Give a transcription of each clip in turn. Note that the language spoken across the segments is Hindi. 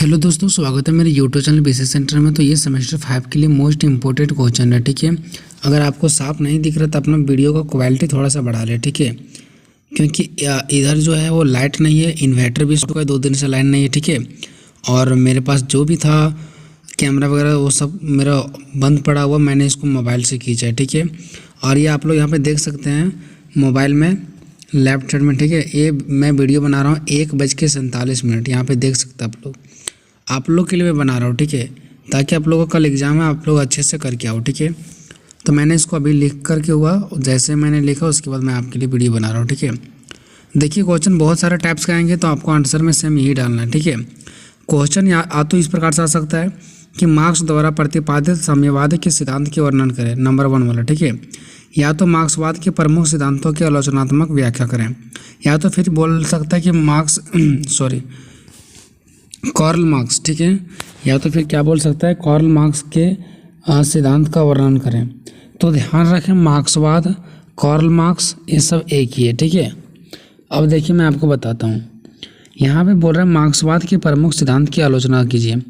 हेलो दोस्तों, स्वागत है मेरे यूट्यूब चैनल बेसिक सेंटर में। तो ये सेमेस्टर 5 के लिए मोस्ट इंपॉर्टेंट क्वेश्चन है, ठीक है। अगर आपको साफ नहीं दिख रहा तो अपना वीडियो का क्वालिटी थोड़ा सा बढ़ा ले, ठीक है। क्योंकि इधर जो है वो लाइट नहीं है, इन्वर्टर भी इसका 2 दिन से लाइट नहीं है, ठीक है। और मेरे पास जो भी था कैमरा वगैरह वो सब मेरा बंद पड़ा हुआ, मैंने इसको मोबाइल से खींचा है, ठीक है। और ये आप लोग यहाँ पर देख सकते हैं मोबाइल में लेफ्ट साइड में, ठीक है। ये मैं वीडियो बना रहा हूँ 1:47 यहाँ पे देख सकते हैं आप लोग के लिए मैं बना रहा हूँ, ठीक है। ताकि आप लोगों का कल एग्जाम है, आप लोग अच्छे से करके आओ, ठीक है। तो मैंने इसको अभी लिख करके हुआ, जैसे मैंने लिखा उसके बाद मैं आपके लिए वीडियो बना रहा हूँ, ठीक है। देखिए क्वेश्चन बहुत सारे टाइप्स का आएंगे, तो आपको आंसर में सेम यही डालना है, ठीक है। क्वेश्चन या तो इस प्रकार से आ सकता है कि मार्क्स द्वारा प्रतिपादित साम्यवाद के सिद्धांत के वर्णन करें, नंबर 1 वाला, ठीक है। या तो मार्क्सवाद के प्रमुख सिद्धांतों की आलोचनात्मक व्याख्या करें, या तो फिर बोल सकता है कि कार्ल मार्क्स, ठीक है। या तो फिर क्या बोल सकता है, कार्ल मार्क्स के सिद्धांत का वर्णन करें। तो ध्यान रखें, मार्क्सवाद, कार्ल मार्क्स ये सब एक ही है, ठीक है। अब देखिए मैं आपको बताता हूँ, यहाँ पे बोल रहे हैं मार्क्सवाद के प्रमुख सिद्धांत की आलोचना कीजिए।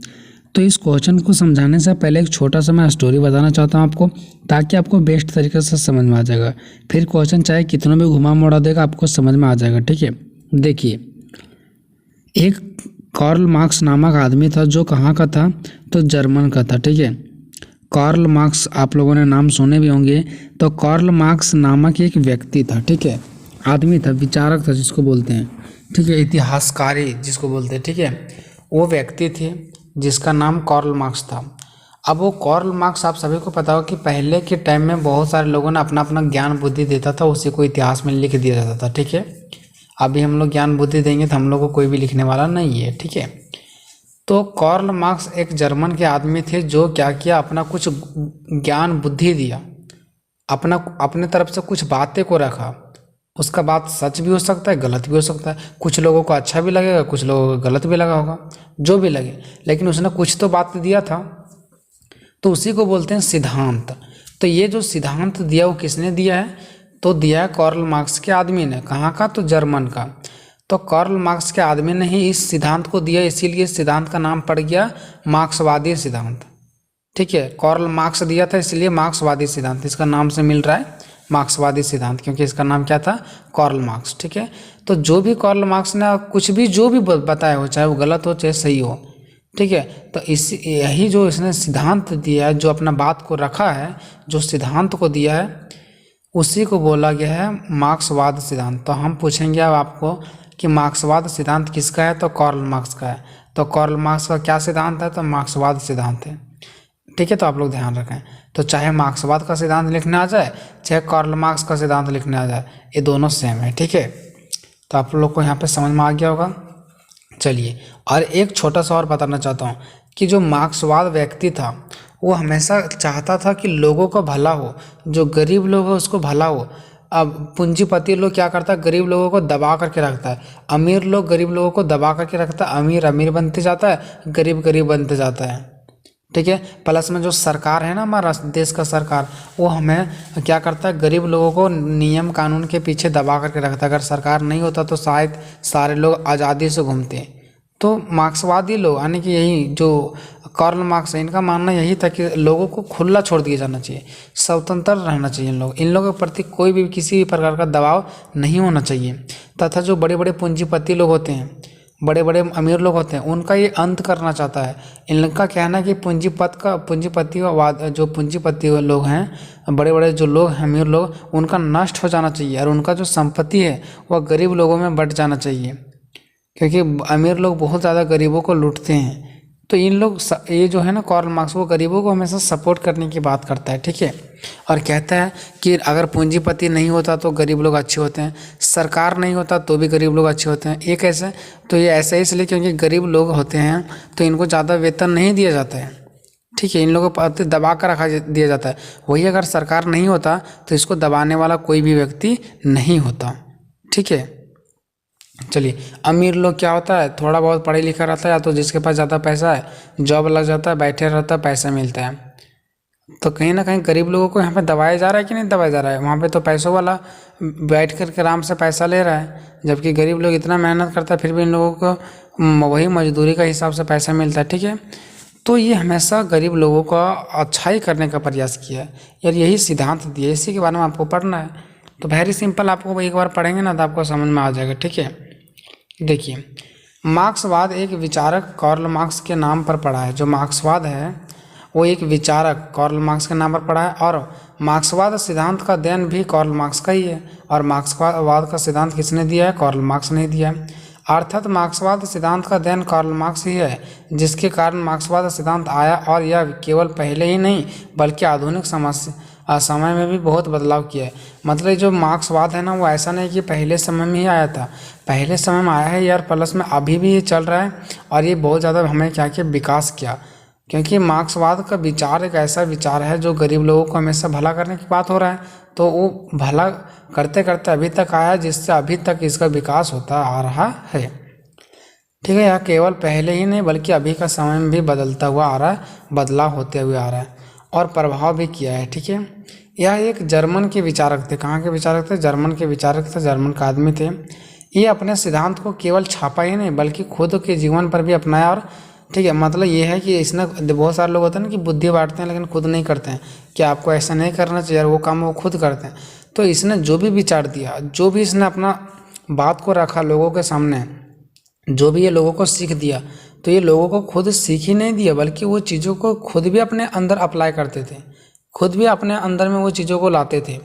तो इस क्वेश्चन को समझाने से पहले एक छोटा सा मैं स्टोरी बताना चाहता हूँ आपको, ताकि आपको बेस्ट तरीके से समझ में आ जाएगा। फिर क्वेश्चन चाहे कितना भी घुमा मोड़ा देगा, आपको समझ में आ जाएगा, ठीक है। देखिए, एक कार्ल मार्क्स नामक आदमी था, जो कहाँ का था, तो जर्मन का था, ठीक है। कार्ल मार्क्स आप लोगों ने नाम सुने भी होंगे। तो कार्ल मार्क्स नामक एक व्यक्ति था, ठीक है, आदमी था, विचारक था जिसको बोलते हैं, ठीक है, इतिहासकारी जिसको बोलते हैं, ठीक है। वो व्यक्ति थे जिसका नाम कार्ल मार्क्स था। अब वो कार्ल मार्क्स आप सभी को पता हो कि पहले के टाइम में बहुत सारे लोगों ने अपना अपना ज्ञान बुद्धि देता था, उसी को इतिहास में लिख दिया जाता था, ठीक है। अभी हम लोग ज्ञान बुद्धि देंगे तो हम लोग को कोई भी लिखने वाला नहीं है, ठीक है। तो कार्ल मार्क्स एक जर्मन के आदमी थे, जो क्या किया, अपना कुछ ज्ञान बुद्धि दिया, अपने तरफ से कुछ बातें को रखा। उसका बात सच भी हो सकता है, गलत भी हो सकता है, कुछ लोगों को अच्छा भी लगेगा, कुछ लोगों को गलत भी लगा होगा, जो भी लगे, लेकिन उसने कुछ तो बात दिया था। तो उसी को बोलते हैं सिद्धांत। तो ये जो सिद्धांत दिया वो किसने दिया है, तो दिया है कार्ल मार्क्स के आदमी ने। कहाँ का, तो जर्मन का। तो कार्ल मार्क्स के आदमी ने ही इस सिद्धांत को दिया, इसीलिए सिद्धांत का नाम पड़ गया मार्क्सवादी सिद्धांत, ठीक है। कार्ल मार्क्स दिया था इसलिए मार्क्सवादी सिद्धांत इसका नाम से मिल रहा है, मार्क्सवादी सिद्धांत, क्योंकि इसका नाम क्या था, कार्ल मार्क्स, ठीक है। तो जो भी कार्ल मार्क्स ने कुछ भी जो भी बताया हो, चाहे वो गलत हो चाहे सही हो, ठीक है। तो यही जो इसने सिद्धांत दिया है, जो अपना बात को रखा है, जो सिद्धांत को दिया है, उसी को बोला गया है मार्क्सवाद सिद्धांत। तो हम पूछेंगे अब आपको कि मार्क्सवाद सिद्धांत किसका है, तो कार्ल मार्क्स का है। तो कार्ल मार्क्स का क्या सिद्धांत है, तो मार्क्सवाद सिद्धांत है, ठीक है। तो आप लोग ध्यान रखें, तो चाहे मार्क्सवाद का सिद्धांत लिखने आ जाए, चाहे कार्ल मार्क्स का सिद्धांत लिखने आ जाए, ये दोनों सेम है, ठीक है। तो आप लोग को यहाँ पे समझ में आ गया होगा। चलिए, और एक छोटा सा और बताना चाहता हूँ कि जो मार्क्सवाद व्यक्ति था, वो हमेशा चाहता था कि लोगों का भला हो, जो गरीब लोग हो उसको भला हो। अब पूंजीपति लोग क्या करता है, गरीब लोगों को दबा करके रखता है, अमीर लोग गरीब लोगों को दबा करके रखता है, अमीर अमीर बनते जाता है, गरीब गरीब बनते जाता है, ठीक है। प्लस में जो सरकार है ना, हमारा देश का सरकार, वो हमें क्या करता है, गरीब लोगों को नियम कानून के पीछे दबा करके रखता है। अगर सरकार नहीं होता तो शायद सारे लोग आज़ादी से घूमते। तो मार्क्सवादी लोग, यानी कि यही जो कार्ल मार्क्स है, इनका मानना यही था कि लोगों को खुला छोड़ दिया जाना चाहिए, स्वतंत्र रहना चाहिए। इन लोगों के प्रति कोई भी किसी भी प्रकार का दबाव नहीं होना चाहिए। तथा जो बड़े बड़े पूंजीपति लोग होते हैं, बड़े बड़े अमीर लोग होते हैं, उनका ये अंत करना चाहता है। इनका कहना है कि जो पूंजीपति लोग हैं, बड़े बड़े जो लोग हैं, अमीर लोग, उनका नष्ट हो जाना चाहिए, और उनका जो संपत्ति है वह गरीब लोगों में बंट जाना चाहिए, क्योंकि अमीर लोग बहुत ज़्यादा गरीबों को लूटते हैं। तो इन लोग ये जो है ना, कार्ल मार्क्स, वो गरीबों को हमेशा सपोर्ट करने की बात करता है, ठीक है। और कहता है कि अगर पूंजीपति नहीं होता तो गरीब लोग अच्छे होते हैं, सरकार नहीं होता तो भी गरीब लोग अच्छे होते हैं। ये कैसे, तो ये ऐसा इसलिए क्योंकि गरीब लोग होते हैं तो इनको ज़्यादा वेतन नहीं दिया जाता है, ठीक है। इन लोगों पर दबा कर रखा दिया जाता है। वही अगर सरकार नहीं होता तो इसको दबाने वाला कोई भी व्यक्ति नहीं होता, ठीक है। चलिए, अमीर लोग क्या होता है, थोड़ा बहुत पढ़े लिखा रहता है, या तो जिसके पास ज़्यादा पैसा है, जॉब लग जाता है, बैठे रहता है, पैसा मिलता है। तो कहीं ना कहीं गरीब लोगों को यहाँ पे दबाया जा रहा है कि नहीं दबाया जा रहा है। वहाँ पे तो पैसों वाला बैठ कर के आराम से पैसा ले रहा है, जबकि गरीब लोग इतना मेहनत करता है फिर भी इन लोगों को वही मजदूरी का हिसाब से पैसा मिलता है। ठीक है, तो ये हमेशा गरीब लोगों का अच्छाई करने का प्रयास किया है यार, यही सिद्धांत दिया, इसी के बारे में आपको पढ़ना है। तो वेरी सिंपल, आपको एक बार पढ़ेंगे ना तो आपको समझ में आ जाएगा। ठीक है, देखिए मार्क्सवाद एक विचारक कार्ल मार्क्स के नाम पर पड़ा है। जो मार्क्सवाद है वो एक विचारक कार्ल मार्क्स के नाम पर पड़ा है, और मार्क्सवाद सिद्धांत का देन भी कार्ल मार्क्स का ही है। और मार्क्सवाद का सिद्धांत किसने दिया है? कार्ल मार्क्स ने दिया है। अर्थात मार्क्सवाद सिद्धांत का देन कार्ल मार्क्स ही है, जिसके कारण मार्क्सवाद सिद्धांत आया, और यह केवल पहले ही नहीं बल्कि आधुनिक समय में भी बहुत बदलाव किया है। मतलब जो मार्क्सवाद है ना, वो ऐसा नहीं कि पहले समय में ही आया था, पहले समय में आया है यार, प्लस में अभी भी ये चल रहा है, और ये बहुत ज़्यादा हमें क्या किया, विकास किया। क्योंकि मार्क्सवाद का विचार एक ऐसा विचार है जो गरीब लोगों को हमेशा भला करने की बात हो रहा है, तो वो भला करते करते अभी तक आया, जिससे अभी तक इसका विकास होता आ रहा है। ठीक है, यह केवल पहले ही नहीं बल्कि अभी का समय में भी बदलता हुआ आ रहा है, बदलाव होते हुए आ रहा है, और प्रभाव भी किया है। ठीक है, यह एक जर्मन के विचारक थे। कहाँ के विचारक थे? जर्मन के विचारक थे, जर्मन का आदमी थे। ये अपने सिद्धांत को केवल छापा ही नहीं बल्कि खुद के जीवन पर भी अपनाया। और ठीक है, मतलब ये है कि इसने, बहुत सारे लोग होते हैं ना कि बुद्धि बांटते हैं लेकिन खुद नहीं करते हैं, कि आपको ऐसा नहीं करना चाहिए, और वो काम वो खुद करते हैं। तो इसने जो भी विचार दिया, जो भी इसने अपना बात को रखा लोगों के सामने, जो भी ये लोगों को सीख दिया, तो ये लोगों को खुद सीख ही नहीं दिया बल्कि वो चीज़ों को खुद भी अपने अंदर अप्लाई करते थे, खुद भी अपने अंदर में वो चीज़ों को लाते थे।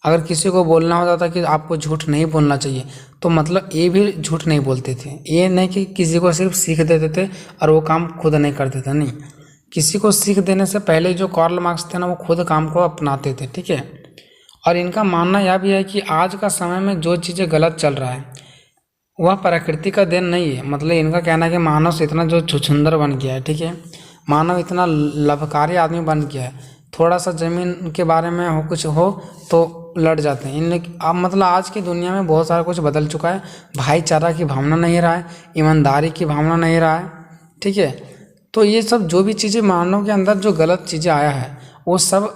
अगर किसी को बोलना होता था कि आपको झूठ नहीं बोलना चाहिए, तो मतलब ये भी झूठ नहीं बोलते थे। ये नहीं कि किसी को सिर्फ सीख देते थे और वो काम खुद नहीं करते थे, नहीं, किसी को सीख देने से पहले जो कार्ल मार्क्स थे ना, वो खुद काम को अपनाते थे। ठीक है, और इनका मानना यह भी है कि आज का समय में जो चीज़ें गलत चल रहा है वह प्रकृति का देन नहीं है। मतलब इनका कहना है कि मानव से इतना जो छुछुंदर बन गया है, ठीक है, मानव इतना लाभकारी आदमी बन गया है, थोड़ा सा ज़मीन के बारे में हो कुछ हो तो लड़ जाते हैं इन। अब मतलब आज की दुनिया में बहुत सारा कुछ बदल चुका है, भाईचारा की भावना नहीं रहा है, ईमानदारी की भावना नहीं रहा है। ठीक है, तो ये सब जो भी चीज़ें मानव के अंदर जो गलत चीज़ें आया है, वो सब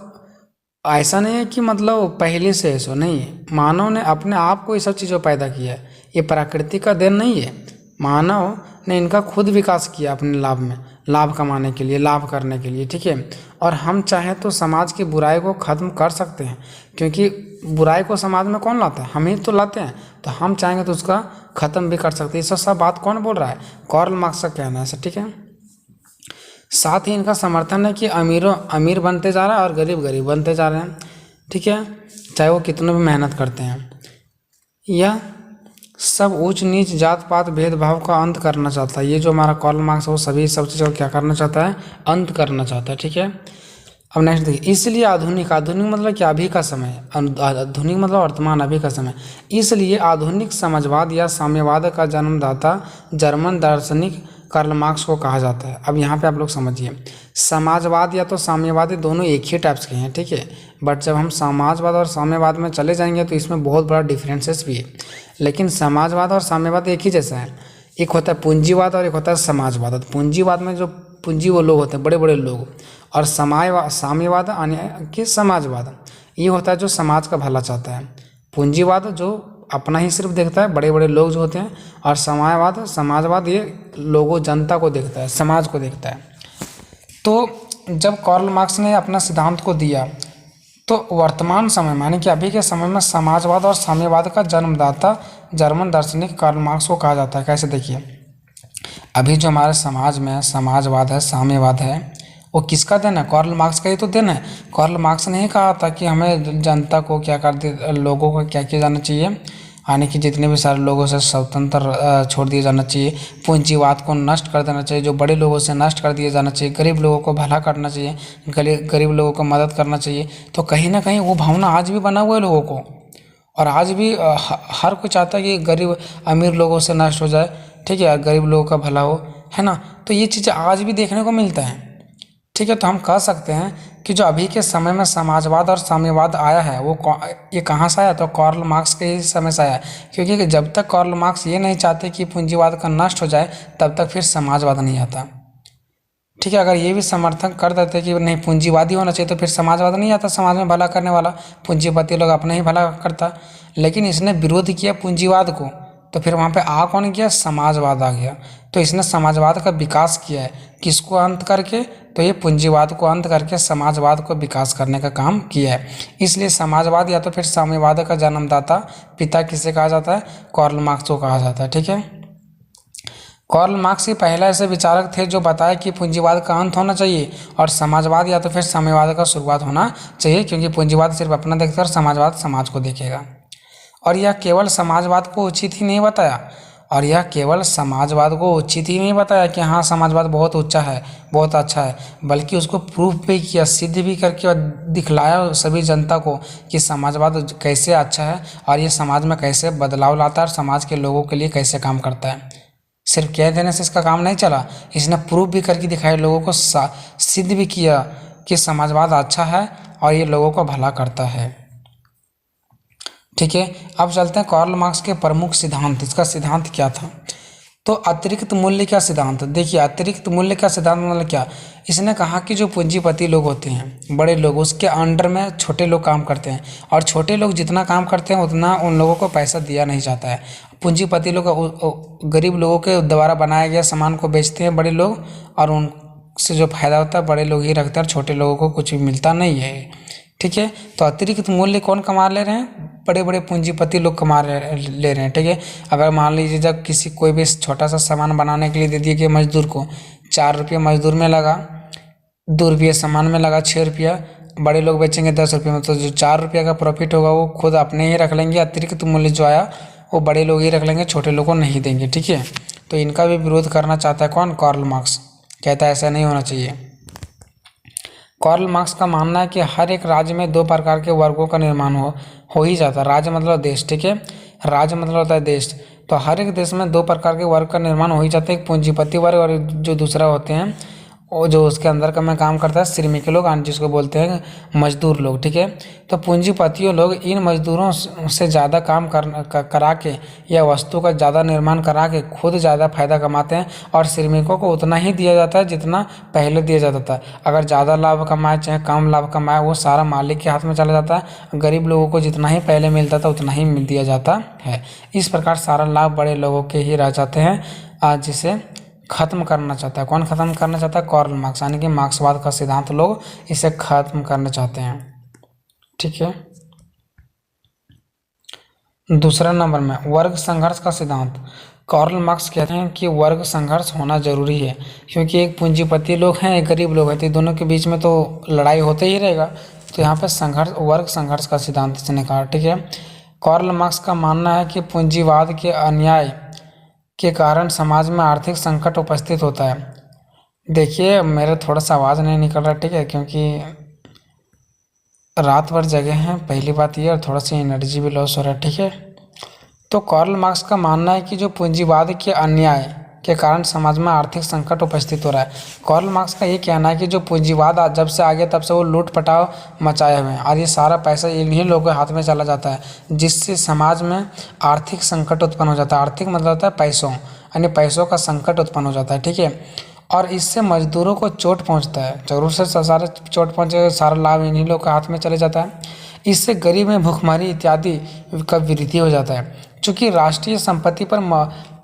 ऐसा नहीं है कि मतलब पहले से ऐसा नहीं है, मानव ने अपने आप को ये सब चीज़ों पैदा किया है, ये प्रकृति का देन नहीं है, मानव ने इनका खुद विकास किया अपने लाभ में, लाभ कमाने के लिए, लाभ करने के लिए। ठीक है, और हम चाहें तो समाज की बुराई को ख़त्म कर सकते हैं, क्योंकि बुराई को समाज में कौन लाता है? हम ही तो लाते हैं, तो हम चाहेंगे तो उसका ख़त्म भी कर सकते हैं। ये सब बात कौन बोल रहा है? कार्ल मार्क्स का कहना है। ठीक है, साथ ही इनका समर्थन है कि अमीरों अमीर बनते जा रहा है और गरीब गरीब बनते जा रहे हैं। ठीक है, चाहे वो कितने भी मेहनत करते हैं। यह सब ऊंच नीच जात पात भेदभाव का अंत करना चाहता है। ये जो हमारा कार्ल मार्क्स है वो सभी सब चीज़ों को क्या करना चाहता है? अंत करना चाहता है। ठीक है, अब नेक्स्ट देखिए, इसलिए आधुनिक, आधुनिक मतलब क्या? अभी का समय, आधुनिक मतलब वर्तमान, अभी का समय। इसलिए आधुनिक समाजवाद या साम्यवाद का जन्मदाता जर्मन दार्शनिक कार्ल मार्क्स को कहा जाता है। अब यहाँ पे आप लोग समझिए, समाजवाद या तो साम्यवादी दोनों एक ही टाइप्स के हैं। ठीक है, बट जब हम समाजवाद और साम्यवाद में चले जाएंगे तो इसमें बहुत बड़ा डिफरेंसेस भी है, लेकिन समाजवाद और साम्यवाद एक ही जैसा है। एक होता है पूंजीवाद और एक होता है समाजवाद। पूंजीवाद में जो पूंजी वो लोग होते हैं, बड़े बड़े लोग, और साम्यवाद यानी कि समाजवाद ये होता है जो समाज का भला चाहता है। पूंजीवाद जो अपना ही सिर्फ देखता है, बड़े बड़े लोग जो होते हैं, और समाजवाद ये लोगों, जनता को देखता है, समाज को देखता है। तो जब कार्ल मार्क्स ने अपना सिद्धांत को दिया तो वर्तमान समय में यानी कि अभी के समय में समाजवाद और साम्यवाद का जन्मदाता जर्मन दार्शनिक कार्ल मार्क्स को कहा जाता है। कैसे? देखिए, अभी जो हमारे समाज में समाजवाद है, साम्यवाद है, वो किसका देन है? कार्ल मार्क्स का ही तो देन है। कार्ल मार्क्स ने ही कहा था कि हमें जनता को क्या कर दे, लोगों को क्या किया जाना चाहिए, यानी कि जितने भी सारे लोगों से स्वतंत्र छोड़ दिया जाना चाहिए, पूंजीवाद को नष्ट कर देना चाहिए, जो बड़े लोगों से नष्ट कर दिया जाना चाहिए, गरीब लोगों को भला करना चाहिए, गरीब लोगों को मदद करना चाहिए। तो कहीं ना कहीं वो भावना आज भी बना हुआ है लोगों को, और आज भी हर कोई चाहता है कि गरीब अमीर लोगों से नष्ट हो जाए। ठीक है, गरीब लोगों का भला हो, है ना। तो ये चीज़ें आज भी देखने को मिलता है। ठीक है, तो हम कह सकते हैं कि जो अभी के समय में समाजवाद और साम्यवाद आया है वो ये कहाँ से आया? तो कार्ल मार्क्स के ही समय से आया, क्योंकि जब तक कार्ल मार्क्स ये नहीं चाहते कि पूंजीवाद का नष्ट हो जाए तब तक फिर समाजवाद नहीं आता। ठीक है। अगर ये भी समर्थन कर देते कि नहीं पूंजीवादी होना चाहिए तो फिर समाजवाद नहीं आता, समाज में भला करने वाला पूंजीपति लोग अपना ही भला करता। लेकिन इसने विरोध किया पूंजीवाद को, तो फिर वहाँ पे आ कौन गया, समाजवाद आ गया। तो इसने समाजवाद का विकास किया है, किसको अंत करके, तो ये पूंजीवाद को अंत करके समाजवाद को विकास करने का काम किया है। इसलिए समाजवाद या तो फिर साम्यवाद का जन्मदाता पिता किसे कहा जाता है, कार्ल मार्क्स को कहा जाता है। ठीक है। कार्ल मार्क्स ही पहला ऐसे विचारक थे जो बताया कि पूंजीवाद का अंत होना चाहिए और समाजवाद या तो फिर साम्यवाद का शुरुआत होना चाहिए, क्योंकि पूंजीवाद सिर्फ अपना देखता है और समाजवाद समाज को देखेगा। और यह केवल समाजवाद को उचित ही नहीं बताया, कि हाँ समाजवाद बहुत ऊंचा है, बहुत अच्छा है, बल्कि उसको प्रूफ भी किया, सिद्ध भी करके और दिखलाया सभी जनता को कि समाजवाद कैसे अच्छा है और ये समाज में कैसे बदलाव लाता है और समाज के लोगों के लिए कैसे काम करता है। सिर्फ कह देने से इसका काम नहीं चला, इसने प्रूफ भी करके दिखाया, लोगों को सिद्ध भी किया कि समाजवाद अच्छा है और ये लोगों को भला करता है। ठीक है। अब चलते हैं कार्ल मार्क्स के प्रमुख सिद्धांत। इसका सिद्धांत क्या था, तो अतिरिक्त मूल्य का सिद्धांत। देखिए अतिरिक्त मूल्य का सिद्धांत मतलब क्या, इसने कहा कि जो पूंजीपति लोग होते हैं, बड़े लोग, उसके अंडर में छोटे लोग काम करते हैं और छोटे लोग जितना काम करते हैं उतना उन लोगों को पैसा दिया नहीं जाता है। पूंजीपति लोग गरीब लोगों के द्वारा बनाए गए सामान को बेचते हैं बड़े लोग, और उनसे जो फायदा होता है बड़े लोग ही रखते हैं और छोटे लोगों को कुछ भी मिलता नहीं है। ठीक है। तो अतिरिक्त मूल्य कौन कमा ले रहे हैं, बड़े बड़े पूंजीपति लोग कमा ले रहे हैं। ठीक है। अगर मान लीजिए जब किसी कोई भी छोटा सा सामान बनाने के लिए दे दिए कि मजदूर को 4 रुपये मजदूर में लगा, 2 रुपये सामान में लगा, 6 रुपया, बड़े लोग बेचेंगे 10 रुपये में, तो जो 4 रुपये का प्रॉफिट होगा वो खुद अपने ही रख लेंगे। अतिरिक्त मूल्य जो आया वो बड़े लोग ही रख लेंगे, छोटे लोगों को नहीं देंगे। ठीक है। तो इनका भी विरोध करना चाहता है कौन, कार्ल मार्क्स। कहता है ऐसा नहीं होना चाहिए। कार्ल मार्क्स का मानना है कि हर एक राज्य में 2 प्रकार के वर्गों का निर्माण हो ही जाता है। राज्य मतलब देश। ठीक है। राज्य मतलब होता है देश। तो हर एक देश में 2 प्रकार के वर्ग का निर्माण हो ही जाता है, एक पूंजीपति वर्ग और जो दूसरा होते हैं वो जो उसके अंदर का में काम करता है श्रमिक लोग, जिसको बोलते हैं मजदूर लोग। ठीक है। तो पूंजीपतियों लोग इन मजदूरों से ज़्यादा काम करा के या वस्तु का ज़्यादा निर्माण करा के खुद ज़्यादा फायदा कमाते हैं और श्रमिकों को उतना ही दिया जाता है जितना पहले दिया जाता था। अगर ज़्यादा लाभ कमाए चाहे कम लाभ कमाए वो सारा मालिक के हाथ में चला जाता है। गरीब लोगों को जितना ही पहले मिलता था उतना ही दिया जाता है। इस प्रकार सारा लाभ बड़े लोगों के ही रह जाते हैं, जिसे खत्म करना चाहता है कौन, खत्म करना चाहता है, कार्ल मार्क्स, यानी कि मार्क्सवाद का सिद्धांत लोग इसे खत्म करना चाहते हैं। ठीक है। दूसरा नंबर में वर्ग संघर्ष का सिद्धांत। कार्ल मार्क्स कहते हैं कि वर्ग संघर्ष होना जरूरी है, क्योंकि एक पूंजीपति लोग हैं एक गरीब लोग हैं, तो दोनों के बीच में तो लड़ाई होते ही रहेगा। तो यहाँ पे संघर्ष, वर्ग संघर्ष का सिद्धांत इसने कहा। ठीक है। कार्ल मार्क्स का मानना है कि पूंजीवाद के अन्याय के कारण समाज में आर्थिक संकट उपस्थित होता है। देखिए मेरा थोड़ा सा आवाज़ नहीं निकल रहा। ठीक है। क्योंकि रात भर जगह हैं, पहली बात ये, और थोड़ा सी एनर्जी भी लॉस हो रहा है। ठीक है। तो कार्ल मार्क्स का मानना है कि जो पूंजीवाद के अन्याय के कारण समाज में आर्थिक संकट उपस्थित हो रहा है। कार्ल मार्क्स का ये कहना है कि जो पूंजीवाद जब से आ गया तब से वो लूट पटाव मचाए हुए हैं और ये सारा पैसा इन्हीं लोगों के हाथ में चला जाता है, जिससे समाज में आर्थिक संकट उत्पन्न हो जाता है। आर्थिक मतलब होता है पैसों, यानी पैसों का संकट उत्पन्न हो जाता है। ठीक है। और इससे मजदूरों को चोट पहुँचता है, जरूर से सारा चोट पहुँचेगा, सारा लाभ इन्हीं लोगों के हाथ में चले जाता है। इससे गरीब में भुखमरी इत्यादि का वृद्धि हो जाता है। चूँकि राष्ट्रीय संपत्ति पर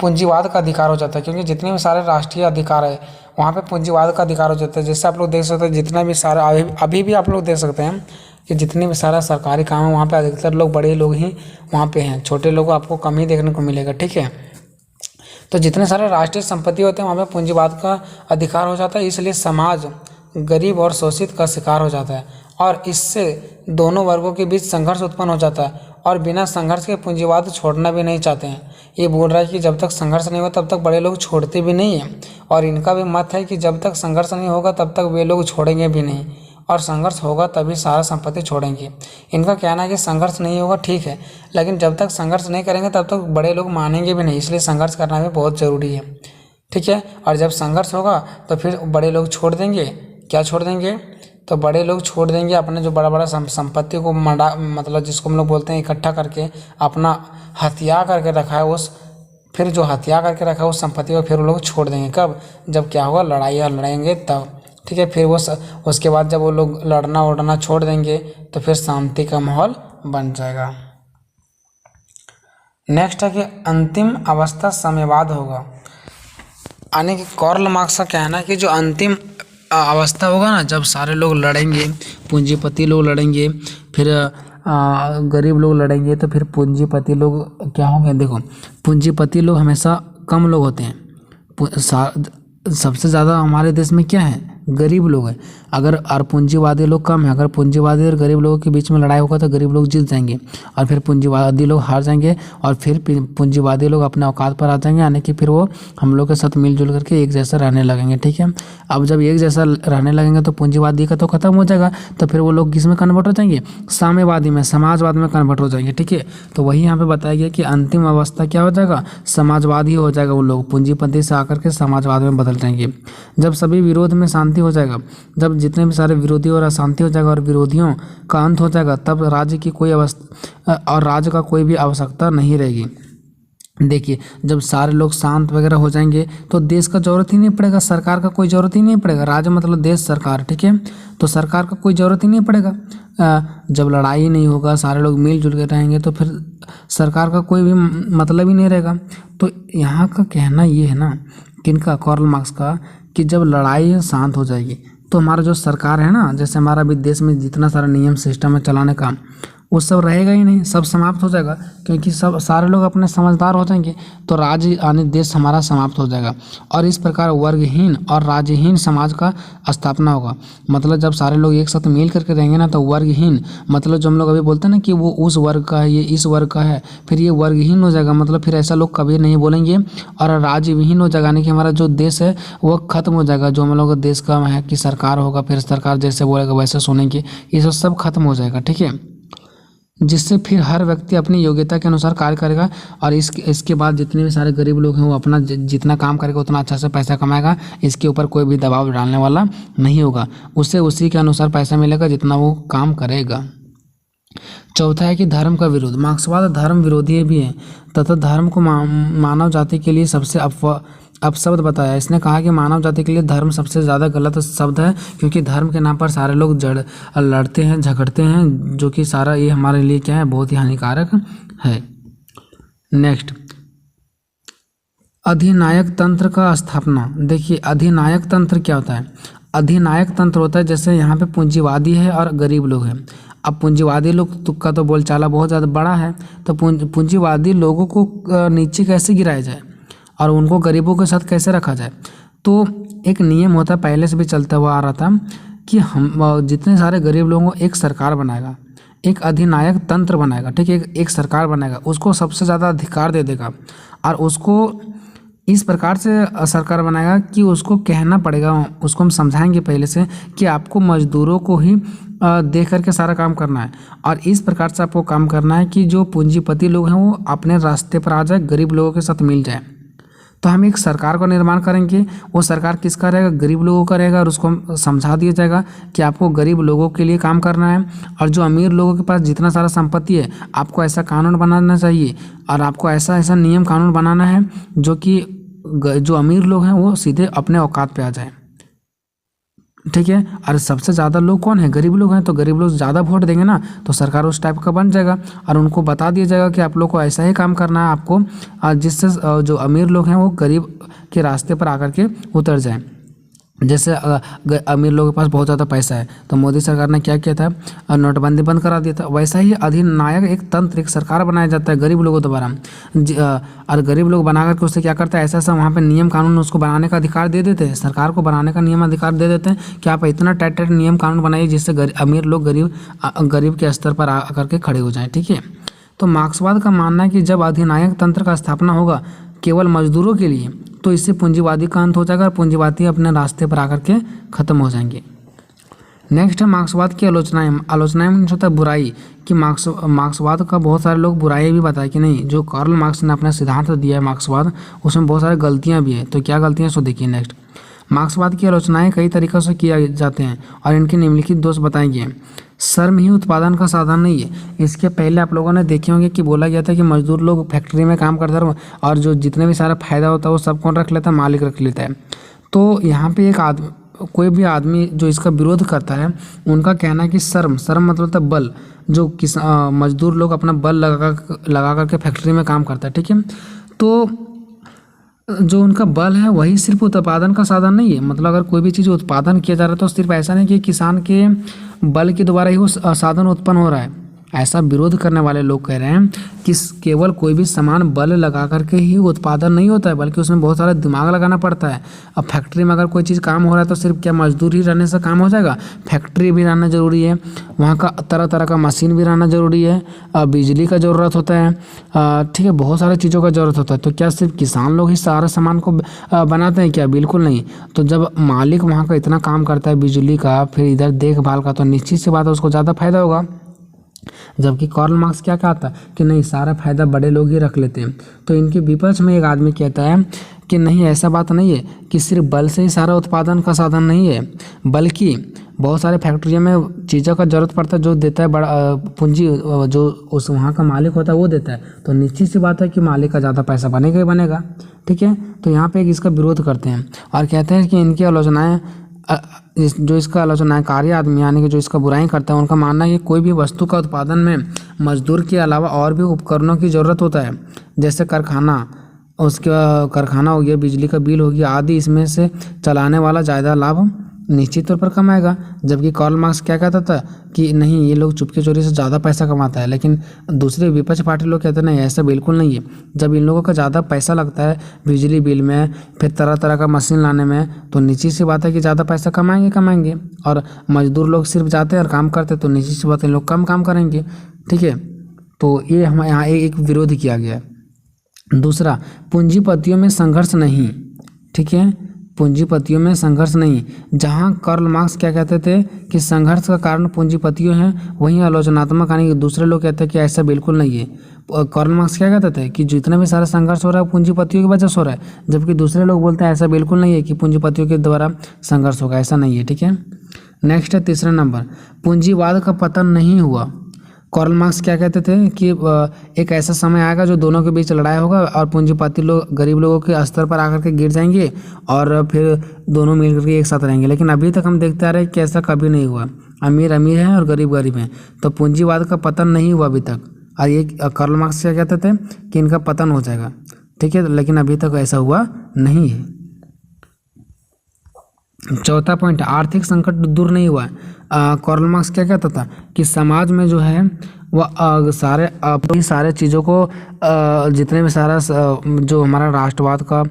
पूंजीवाद का अधिकार हो जाता है, क्योंकि जितने भी सारे राष्ट्रीय अधिकार है वहाँ पे पूंजीवाद का अधिकार हो जाता है। जैसे आप लोग देख सकते हैं जितना भी सारा अभी भी आप लोग देख सकते हैं कि जितने भी सारा सरकारी काम है वहाँ पे अधिकतर लोग बड़े लोग ही वहाँ पे हैं, छोटे लोगों को आपको कम ही देखने को मिलेगा। ठीक है। तो जितने सारे राष्ट्रीय संपत्ति होते हैं वहाँ पे पूंजीवाद का अधिकार हो जाता है, इसलिए समाज गरीब और शोषित का शिकार हो जाता है और इससे दोनों वर्गों के बीच संघर्ष उत्पन्न हो जाता है और बिना संघर्ष के पूंजीवाद छोड़ना भी नहीं चाहते हैं। ये बोल रहा है कि जब तक संघर्ष नहीं होगा तब तक बड़े लोग छोड़ते भी नहीं हैं, और इनका भी मत है कि जब तक संघर्ष नहीं होगा तब तक वे लोग छोड़ेंगे भी नहीं, और संघर्ष होगा तभी सारा संपत्ति छोड़ेंगे। इनका कहना है कि संघर्ष नहीं होगा ठीक है, लेकिन जब तक संघर्ष नहीं करेंगे तब तक बड़े लोग मानेंगे भी नहीं, इसलिए संघर्ष करना भी बहुत ज़रूरी है। ठीक है। और जब संघर्ष होगा तो फिर बड़े लोग छोड़ देंगे, क्या छोड़ देंगे, तो बड़े लोग छोड़ देंगे अपने जो बड़ा बड़ा संपत्ति को मतलब जिसको हम लोग बोलते हैं इकट्ठा करके अपना हथिया करके रखा है उस फिर जो हत्या करके रखा है उस संपत्ति को फिर वो लोग छोड़ देंगे। कब? जब क्या होगा, लड़ाई लड़ेंगे तब, ठीक है। फिर वो उसके बाद जब वो लोग लड़ना उड़ना छोड़ देंगे तो फिर शांति का माहौल बन जाएगा। नेक्स्ट है कि अंतिम अवस्था साम्यवाद होगा। यानी कि कार्ल मार्क्स का कहना है कि जो अंतिम अवस्था होगा ना, जब सारे लोग लड़ेंगे, पूंजीपति लोग लड़ेंगे, फिर गरीब लोग लड़ेंगे, तो फिर पूंजीपति लोग क्या होंगे? देखो, पूंजीपति लोग हमेशा कम लोग होते हैं। सबसे ज़्यादा हमारे देश में क्या है? गरीब लोग हैं। अगर और पूंजीवादी लोग कम है। अगर पूंजीवादी और गरीब लोगों के बीच में लड़ाई होगा तो गरीब लोग जीत जाएंगे और फिर पूंजीवादी लोग हार जाएंगे और फिर पूंजीवादी लोग अपने औकात पर आ जाएंगे, यानी कि फिर वो हम लोग के साथ मिलजुल करके एक जैसा रहने लगेंगे, ठीक है। अब जब एक जैसा रहने लगेंगे तो पूंजीवादी का तो खत्म हो जाएगा, तो फिर वो लोग किस में कन्वर्ट हो जाएंगे? साम्यवादी में, समाजवाद में कन्वर्ट हो जाएंगे, ठीक है। तो वही यहाँ पे बताया गया कि अंतिम अवस्था क्या हो जाएगा? समाजवादी हो जाएगा। वो लोग पूंजीपति से आकर के समाजवाद में बदल जाएंगे। जब सभी विरोध में शांति हो जाएगा, जब जितने भी सारे विरोधी और अशांति हो जाएगा और विरोधियों का अंत हो जाएगा, तब राज्य की कोई अवस्था और राज्य का कोई भी आवश्यकता नहीं रहेगी। देखिए, जब सारे लोग शांत वगैरह हो जाएंगे तो देश का जरूरत ही नहीं पड़ेगा, सरकार का कोई ज़रूरत ही नहीं पड़ेगा। राज्य मतलब देश, सरकार, ठीक है। तो सरकार का कोई ज़रूरत ही नहीं पड़ेगा। जब लड़ाई नहीं होगा, सारे लोग मिलजुल के रहेंगे, तो फिर सरकार का कोई भी मतलब ही नहीं रहेगा। तो यहाँ का कहना ये है ना, किनका? कार्ल मार्क्स का, कि जब लड़ाई शांत हो जाएगी तो हमारा जो सरकार है ना, जैसे हमारा भी देश में जितना सारा नियम सिस्टम है चलाने का, वो सब रहेगा ही नहीं, सब समाप्त हो जाएगा, क्योंकि सब सारे लोग अपने समझदार हो जाएंगे, तो राज्य यानी देश हमारा समाप्त हो जाएगा। और इस प्रकार वर्गहीन और राज्यहीन समाज का स्थापना होगा। मतलब जब सारे लोग एक साथ मिल करके रहेंगे ना, तो वर्गहीन मतलब जो हम लोग अभी बोलते हैं ना कि वो उस वर्ग का है, ये इस वर्ग का है, फिर ये वर्गहीन हो जाएगा। मतलब फिर ऐसा लोग कभी नहीं बोलेंगे। और राज्यविहीन हो जाएगा, यानी कि हमारा जो देश है वो खत्म हो जाएगा। जो हम लोग देश का है कि सरकार होगा, फिर सरकार जैसे बोलेगा वैसे सुनेंगे, ये सब खत्म हो जाएगा, ठीक है। जिससे फिर हर व्यक्ति अपनी योग्यता के अनुसार कार्य करेगा और इसके बाद जितने भी सारे गरीब लोग हैं वो अपना जितना काम करेगा उतना अच्छा से पैसा कमाएगा। इसके ऊपर कोई भी दबाव डालने वाला नहीं होगा, उससे उसी के अनुसार पैसा मिलेगा जितना वो काम करेगा। चौथा है कि धर्म का विरोध। मार्क्सवाद धर्म विरोधी भी है तथा धर्म को मानव जाति के लिए सबसे अपशब्द बताया। इसने कहा कि मानव जाति के लिए धर्म सबसे ज़्यादा गलत शब्द है, क्योंकि धर्म के नाम पर सारे लोग लड़ते हैं, झगड़ते हैं, जो कि सारा ये हमारे लिए क्या है? बहुत ही हानिकारक है। नेक्स्ट, अधिनायक तंत्र का स्थापना। देखिए, अधिनायक तंत्र क्या होता है? अधिनायक तंत्र होता है जैसे यहाँ पे पूंजीवादी है और गरीब लोग हैं। अब पूंजीवादी लोग का तो बोलचाला बहुत ज़्यादा बड़ा है, तो पूंजीवादी लोगों को नीचे कैसे गिराया जाए और उनको गरीबों के साथ कैसे रखा जाए? तो एक नियम होता है, पहले से भी चलता हुआ आ रहा था, कि हम जितने सारे गरीब लोगों को एक सरकार बनाएगा, एक अधिनायक तंत्र बनाएगा, ठीक है। एक सरकार बनाएगा, उसको सबसे ज़्यादा अधिकार दे देगा और उसको इस प्रकार से सरकार बनाएगा कि उसको कहना पड़ेगा, उसको हम समझाएंगे पहले से कि आपको मजदूरों को ही देख करके सारा काम करना है और इस प्रकार से आपको काम करना है कि जो पूंजीपति लोग हैं वो अपने रास्ते पर आ जाए, गरीब लोगों के साथ मिल जाए। तो हम एक सरकार का निर्माण करेंगे, वो सरकार किसका रहेगा? गरीब लोगों का रहेगा और उसको समझा दिया जाएगा कि आपको गरीब लोगों के लिए काम करना है और जो अमीर लोगों के पास जितना सारा संपत्ति है आपको ऐसा कानून बनाना चाहिए और आपको ऐसा ऐसा नियम कानून बनाना है जो कि जो अमीर लोग हैं वो सीधे अपने औकात पे आ जाए, ठीक है। और सबसे ज़्यादा लोग कौन है? गरीब लोग हैं। तो गरीब लोग ज़्यादा वोट देंगे ना, तो सरकार उस टाइप का बन जाएगा और उनको बता दिया जाएगा कि आप लोग को ऐसा ही काम करना है आपको, जिससे जो अमीर लोग हैं वो गरीब के रास्ते पर आकर के उतर जाएं। जैसे अमीर लोगों के पास बहुत ज़्यादा पैसा है, तो मोदी सरकार ने क्या किया था? नोटबंदी बंद करा दिया था। वैसा ही अधिनायक एक तंत्र, एक सरकार बनाया जाता है गरीब लोगों द्वारा, और गरीब लोग बना करके उससे क्या करता है? ऐसा ऐसा वहाँ पे नियम कानून उसको बनाने का अधिकार दे देते हैं, सरकार को बनाने का नियम अधिकार दे देते हैं कि आप इतना टाइट टाइट नियम कानून बनाइए जिससे अमीर लोग गरीब के स्तर पर आकर के खड़े हो जाएँ, ठीक है। तो मार्क्सवाद का मानना है कि जब अधिनायक तंत्र का स्थापना होगा केवल मजदूरों के लिए, तो इससे पूंजीवादी का अंत हो जाएगा और पूंजीवादी अपने रास्ते पर आकर के खत्म हो जाएंगे। नेक्स्ट है मार्क्सवाद की आलोचनाएं। आलोचनाएं मीन्स होता है बुराई, कि मार्क्सवाद का बहुत सारे लोग बुराई भी बताए कि नहीं, जो कार्ल मार्क्स ने अपना सिद्धांत दिया है मार्क्सवाद, उसमें बहुत सारी गलतियाँ भी है। तो क्या गलतियाँ सो देखिए। नेक्स्ट, मार्क्सवाद की आलोचनाएं कई तरीक़ों से किया जाते हैं और इनके निम्नलिखित दोष बताए गए। श्रम ही उत्पादन का साधन नहीं है। इसके पहले आप लोगों ने देखे होंगे कि बोला गया था कि मजदूर लोग फैक्ट्री में काम करते हैं और जो जितने भी सारा फायदा होता है वो सब कौन रख लेता है, मालिक रख लेता है। तो यहाँ पे कोई भी आदमी जो इसका विरोध करता है उनका कहना है कि श्रम मतलब होता है बल, जो मजदूर लोग अपना बल लगा करके फैक्ट्री में काम करता है, ठीक है। तो जो उनका बल है वही सिर्फ उत्पादन का साधन नहीं है। मतलब अगर कोई भी चीज़ उत्पादन किया जा रहा है तो सिर्फ ऐसा नहीं कि किसान के बल के द्वारा ही वो साधन उत्पन्न हो रहा है। ऐसा विरोध करने वाले लोग कह रहे हैं कि केवल कोई भी सामान बल लगा करके ही उत्पादन नहीं होता है, बल्कि उसमें बहुत सारा दिमाग लगाना पड़ता है। अब फैक्ट्री में अगर कोई चीज़ काम हो रहा है तो सिर्फ क्या मजदूर ही रहने से काम हो जाएगा? फैक्ट्री भी रहना ज़रूरी है, वहाँ का तरह तरह का मशीन भी रहना ज़रूरी है, बिजली का ज़रूरत होता है, ठीक है, बहुत सारी चीज़ों का ज़रूरत होता है। तो क्या सिर्फ किसान लोग ही सारा सामान को बनाते हैं क्या? बिल्कुल नहीं। तो जब मालिक वहाँ का इतना काम करता है बिजली का, फिर इधर देखभाल का, तो निश्चित सी बात है उसको ज़्यादा फायदा होगा। जबकि कार्ल मार्क्स क्या कहता है कि नहीं, सारा फायदा बड़े लोग ही रख लेते हैं। तो इनके विपक्ष में एक आदमी कहता है कि नहीं, ऐसा बात नहीं है कि सिर्फ बल से ही सारा उत्पादन का साधन नहीं है, बल्कि बहुत सारे फैक्ट्रियों में चीज़ों का ज़रूरत पड़ता है जो देता है बड़ा पूंजी, जो उस वहाँ का मालिक होता है वो देता है। तो निश्चित सी बात है कि मालिक का ज़्यादा पैसा बनेगा ही बनेगा, ठीक है। तो यहाँ पे एक इसका विरोध करते हैं और कहते हैं कि इनकी आलोचनाएँ जो इसका आलोचनाकारी आदमी यानी कि जो इसका बुराई करता है, उनका मानना है कि कोई भी वस्तु का उत्पादन में मजदूर के अलावा और भी उपकरणों की ज़रूरत होता है, जैसे उसका कारखाना हो गया, बिजली का बिल हो गया आदि। इसमें से चलाने वाला ज़्यादा लाभ निश्चित तौर पर कमाएगा। जबकि कार्ल मार्क्स क्या कहता था कि नहीं, ये लोग चुपके चोरी से ज़्यादा पैसा कमाता है। लेकिन दूसरे विपक्ष पार्टी लोग कहते हैं नहीं, ऐसा बिल्कुल नहीं है। जब इन लोगों का ज़्यादा पैसा लगता है बिजली बिल में, फिर तरह तरह का मशीन लाने में, तो निश्चित सी बात है कि ज़्यादा पैसा कमाएंगे। और मजदूर लोग सिर्फ जाते हैं और काम करते, तो निश्चित सी बात है इन लोग कम काम करेंगे, ठीक है। तो ये हमारे यहाँ एक विरोध किया गया है। दूसरा, पूंजीपतियों में संघर्ष नहीं, ठीक है, पूंजीपतियों में संघर्ष नहीं। जहां कार्ल मार्क्स क्या कहते थे कि संघर्ष का कारण पूंजीपतियों हैं, वहीं आलोचनात्मक यानी कि दूसरे लोग कहते हैं कि ऐसा बिल्कुल नहीं है। कार्ल मार्क्स क्या कहते थे कि जितना भी सारा संघर्ष हो रहा है पूंजीपतियों की वजह से हो रहा है, जबकि दूसरे लोग बोलते हैं ऐसा बिल्कुल नहीं है कि पूंजीपतियों के द्वारा संघर्ष होगा, ऐसा नहीं है, ठीक है। नेक्स्ट है तीसरा नंबर, पूंजीवाद का पतन नहीं हुआ। कार्ल मार्क्स क्या कहते थे कि एक ऐसा समय आएगा जो दोनों के बीच लड़ाई होगा और पूंजीपति लोग गरीब लोगों के स्तर पर आकर के गिर जाएंगे और फिर दोनों मिलकर के एक साथ रहेंगे। लेकिन अभी तक हम देखते आ रहे हैं कि ऐसा कभी नहीं हुआ। अमीर अमीर है और गरीब गरीब हैं, तो पूंजीवाद का पतन नहीं हुआ अभी तक। और ये कार्ल मार्क्स क्या कहते थे कि इनका पतन हो जाएगा, ठीक है, लेकिन अभी तक ऐसा हुआ नहीं है। चौथा पॉइंट, आर्थिक संकट दूर नहीं हुआ। कार्ल मार्क्स क्या कहता था कि समाज में जो है वह सारे चीज़ों को जितने भी सारा जो हमारा राष्ट्रवाद का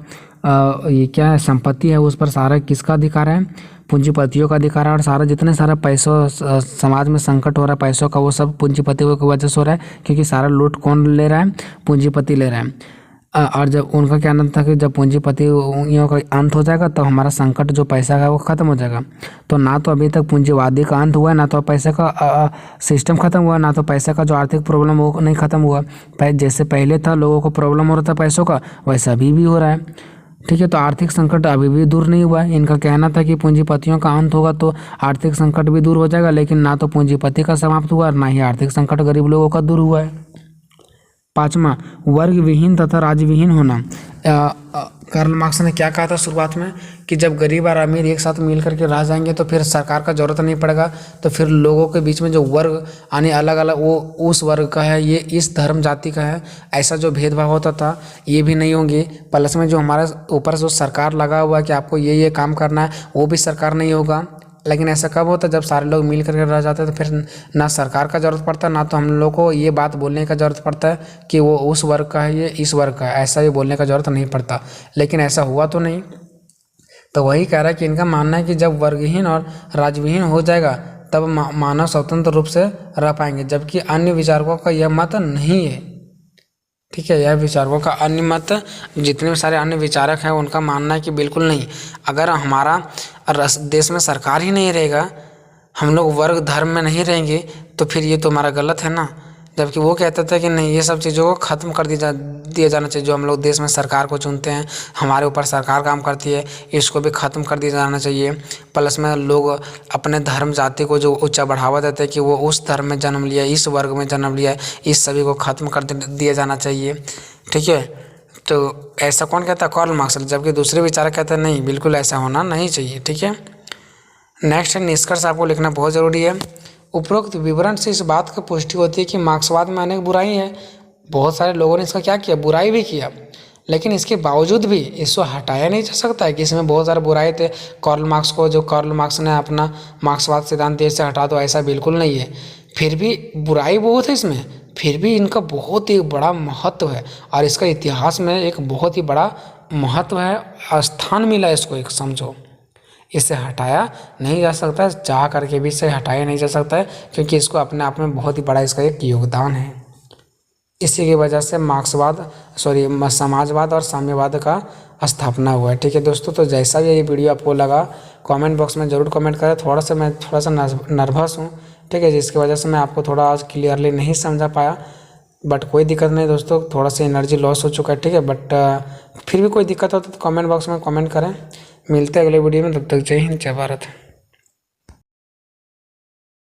ये क्या है संपत्ति है, उस पर सारा किसका अधिकार है? पूंजीपतियों का अधिकार है। और सारा जितने सारा पैसों समाज में संकट हो रहा है पैसों का, वो सब पूंजीपतियों की वजह से हो रहा है, क्योंकि सारा लूट कौन ले रहा है? पूंजीपति ले रहा है। और जब उनका क्या था कि जब पूंजीपतियों का अंत हो जाएगा तो हमारा संकट जो पैसा का वो ख़त्म हो जाएगा। तो ना तो अभी तक पूंजीवादी का अंत हुआ है, ना तो पैसे का सिस्टम ख़त्म हुआ, ना तो पैसे का जो आर्थिक प्रॉब्लम वो नहीं ख़त्म हुआ। जैसे पहले था लोगों को प्रॉब्लम हो रहा था पैसों का, वैसा अभी भी हो रहा है, ठीक है। तो आर्थिक संकट अभी भी दूर नहीं हुआ है। इनका कहना था कि पूंजीपतियों का अंत होगा तो आर्थिक संकट भी दूर हो जाएगा, लेकिन ना तो पूंजीपति का समाप्त हुआ और ना ही आर्थिक संकट गरीब लोगों का दूर हुआ है। पाँचवा, वर्ग विहीन तथा राज्य विहीन होना। कार्ल मार्क्स ने क्या कहा था शुरुआत में कि जब गरीब और अमीर एक साथ मिल करके रह जाएंगे तो फिर सरकार का जरूरत नहीं पड़ेगा, तो फिर लोगों के बीच में जो वर्ग यानी अलग अलग, वो उस वर्ग का है, ये इस धर्म जाति का है, ऐसा जो भेदभाव होता था ये भी नहीं होंगे। प्लस में जो हमारे ऊपर जो सरकार लगा हुआ है कि आपको ये काम करना है, वो भी सरकार नहीं होगा। लेकिन ऐसा कब होता है? जब सारे लोग मिल करके रह जाते हैं, तो फिर ना सरकार का जरूरत पड़ता है, ना तो हम लोग को ये बात बोलने का जरूरत पड़ता है कि वो उस वर्ग का है, ये इस वर्ग का है, ऐसा भी बोलने का जरूरत नहीं पड़ता। लेकिन ऐसा हुआ तो नहीं। तो वही कह रहा है कि इनका मानना है कि जब वर्गहीन और राज्यविहीन हो जाएगा तब मानव स्वतंत्र रूप से रह पाएंगे, जबकि अन्य विचारकों का यह मत नहीं है, ठीक है। यह विचारकों का अन्य मत, जितने भी सारे अन्य विचारक हैं उनका मानना है कि बिल्कुल नहीं। अगर हमारा देश में सरकार ही नहीं रहेगा, हम लोग वर्ग धर्म में नहीं रहेंगे, तो फिर ये तो हमारा गलत है ना। जबकि वो कहते थे कि नहीं, ये सब चीज़ों को ख़त्म कर दिया जाना चाहिए। जो हम लोग देश में सरकार को चुनते हैं, हमारे ऊपर सरकार काम करती है, इसको भी ख़त्म कर दिया जाना चाहिए। प्लस में लोग अपने धर्म जाति को जो ऊंचा बढ़ावा देते हैं कि वो उस धर्म में जन्म लिया, इस वर्ग में जन्म लिया है, इस सभी को ख़त्म कर दिया जाना चाहिए। ठीक है, तो ऐसा कौन कहता है? Karl Marx. जबकि दूसरे विचारक कहते हैं नहीं, बिल्कुल ऐसा होना नहीं चाहिए। ठीक है, नेक्स्ट है निष्कर्ष आपको लिखना बहुत ज़रूरी है। उपरोक्त विवरण से इस बात की पुष्टि होती है कि मार्क्सवाद में अनेक बुराई है। बहुत सारे लोगों ने इसका क्या किया? बुराई भी किया, लेकिन इसके बावजूद भी इसको हटाया नहीं जा सकता है कि इसमें बहुत सारे बुराई थे। कार्ल मार्क्स को, जो कार्ल मार्क्स ने अपना मार्क्सवाद सिद्धांत देश से हटा दो, ऐसा बिल्कुल नहीं है। फिर भी बुराई बहुत है इसमें, फिर भी इनका बहुत ही बड़ा महत्व है और इसका इतिहास में एक बहुत ही बड़ा महत्व है, स्थान मिला है इसको, एक समझो। इसे हटाया नहीं जा सकता, चाह करके भी इसे हटाया नहीं जा सकता है, क्योंकि इसको अपने आप में बहुत ही बड़ा इसका एक योगदान है। इसी की वजह से समाजवाद और साम्यवाद का स्थापना हुआ है। ठीक है दोस्तों, तो जैसा भी ये वीडियो आपको लगा कमेंट बॉक्स में ज़रूर कमेंट करें। मैं थोड़ा सा नर्वस हूँ, ठीक है, जिसकी वजह से मैं आपको थोड़ा आज क्लियरली नहीं समझा पाया, बट कोई दिक्कत नहीं दोस्तों, थोड़ा सा एनर्जी लॉस हो चुका है। ठीक है, बट फिर भी कोई दिक्कत हो तो कमेंट बॉक्स में कमेंट करें। मिलते हैं अगले वीडियो में, तब तक जय हिंद, जय भारत।